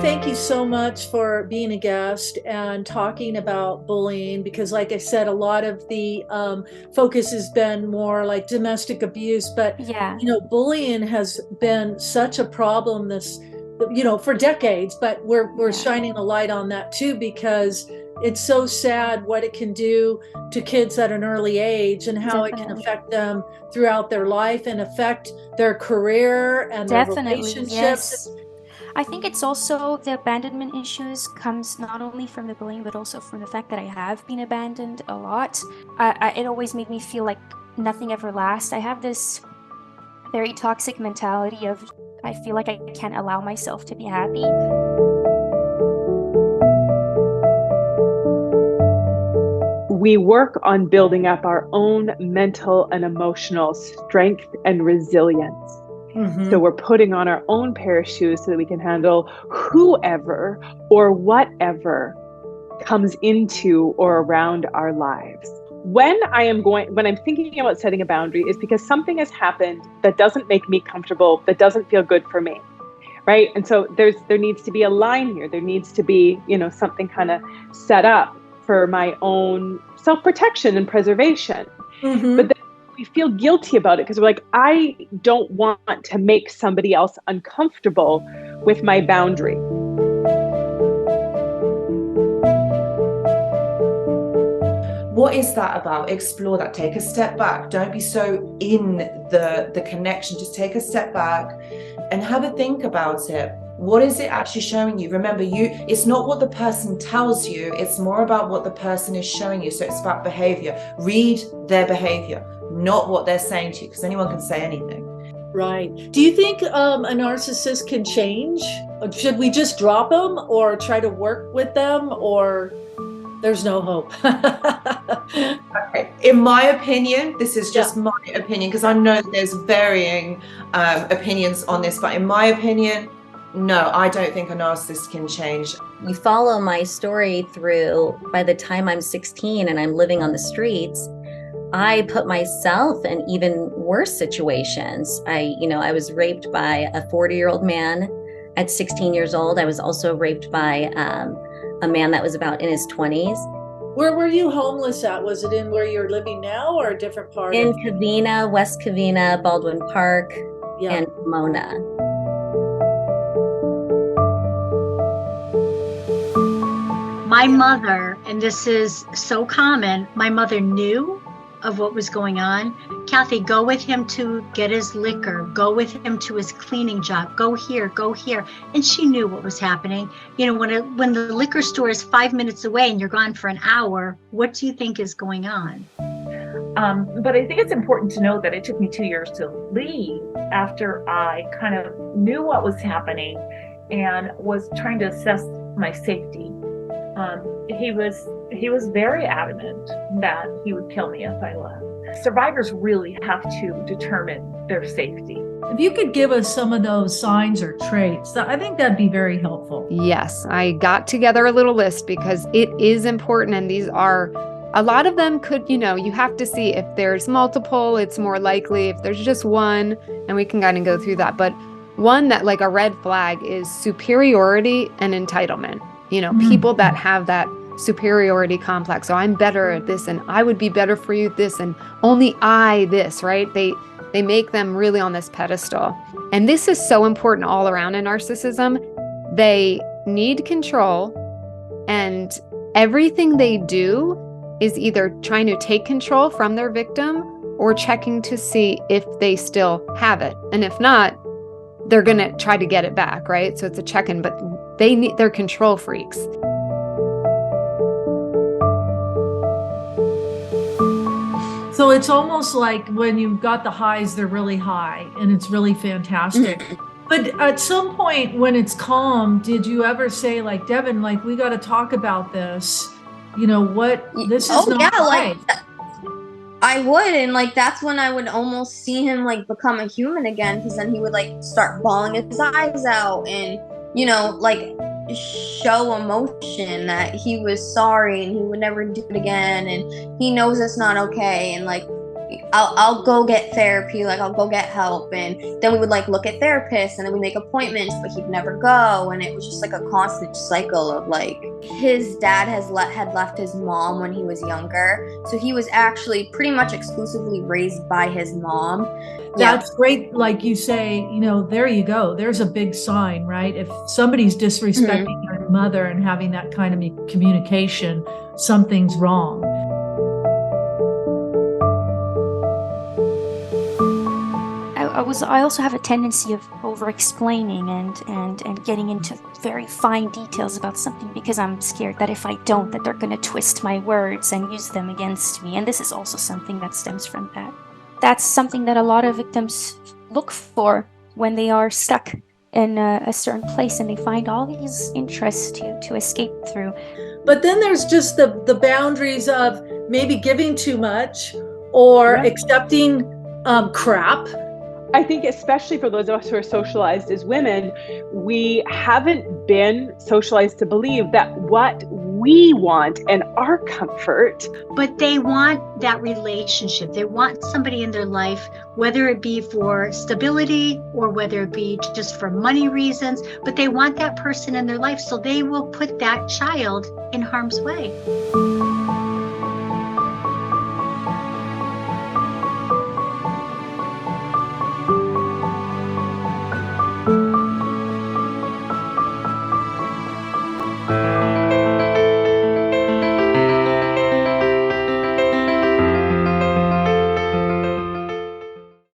thank you so much for being a guest and talking about bullying, because like I said, a lot of the focus has been more like domestic abuse, but Yeah, bullying has been such a problem this, for decades, but we're yeah, shining a light on that too, because it's so sad what it can do to kids at an early age and how it can definitely. affect them throughout their life and affect their career and their Definitely, relationships. yes. I think it's also the abandonment issues comes not only from the bullying, but also from the fact that I have been abandoned a lot. It always made me feel like nothing ever lasts. I have this very toxic mentality of I feel like I can't allow myself to be happy. We work on building up our own mental and emotional strength and resilience. So we're putting on our own pair of shoes so that we can handle whoever or whatever comes into or around our lives. When I'm thinking about setting a boundary, is because something has happened that doesn't make me comfortable, that doesn't feel good for me. Right. And so there needs to be a line here. There needs to be, something kind of set up for my own self-protection and preservation. But then we feel guilty about it because we're like, I don't want to make somebody else uncomfortable with my boundary. What is that about? Explore that. Take a step back. Don't be so in the connection. Just take a step back and have a think about it. What is it actually showing you? Remember, it's not what the person tells you, it's more about what the person is showing you. So it's about behavior. Read their behavior, not what they're saying to you, because anyone can say anything. Right. Do you think a narcissist can change? Should we just drop them or try to work with them, or there's no hope? Okay. In my opinion, this is just my opinion, because I know that there's varying opinions on this, but in my opinion, no, I don't think a narcissist can change. You follow my story through, by the time I'm 16 and I'm living on the streets, I put myself in even worse situations. I was raped by a 40-year-old man at 16 years old. I was also raped by a man that was about in his 20s. Where were you homeless at? Was it in where you're living now or a different part? In Covina, West Covina, Baldwin Park, and Pomona. My mother, and this is so common, my mother knew of what was going on. Kathy, go with him to get his liquor, go with him to his cleaning job, go here, go here. And she knew what was happening. When the liquor store is 5 minutes away and you're gone for an hour, what do you think is going on? But I think it's important to know that it took me 2 years to leave after I kind of knew what was happening and was trying to assess my safety. He was very adamant that he would kill me if I left. Survivors really have to determine their safety. If you could give us some of those signs or traits, I think that'd be very helpful. Yes, I got together a little list because it is important, and these are, a lot of them could, you have to see if there's multiple, it's more likely if there's just one, and we can kind of go through that. But one that like a red flag is superiority and entitlement. People that have that superiority complex. So I'm better at this, and I would be better for you at this, and only I this, right? They make them really on this pedestal. And this is so important all around in narcissism. They need control, and everything they do is either trying to take control from their victim or checking to see if they still have it. And if not, they're going to try to get it back, right? So it's a check-in, but they're control freaks. So it's almost like when you've got the highs, they're really high and it's really fantastic. But at some point when it's calm, did you ever say like, Devin, like, we got to talk about this? This is not right. I would, and like that's when I would almost see him like become a human again, because then he would like start bawling his eyes out and like show emotion that he was sorry and he would never do it again and he knows it's not okay, and like I'll go get therapy, like I'll go get help, and then we would like look at therapists, and then we make appointments, but he'd never go, and it was just like a constant cycle of like his dad had left his mom when he was younger, so he was actually pretty much exclusively raised by his mom. That's great. Like you say, you know, there you go. There's a big sign, right? If somebody's disrespecting their mother and having that kind of communication, something's wrong. I also have a tendency of over-explaining and getting into very fine details about something because I'm scared that if I don't, that they're going to twist my words and use them against me. And this is also something that stems from that. That's something that a lot of victims look for when they are stuck in a certain place and they find all these interests to escape through. But then there's just the boundaries of maybe giving too much or accepting crap. I think especially for those of us who are socialized as women, we haven't been socialized to believe that what we want and our comfort. But they want that relationship. They want somebody in their life, whether it be for stability or whether it be just for money reasons, but they want that person in their life. So they will put that child in harm's way.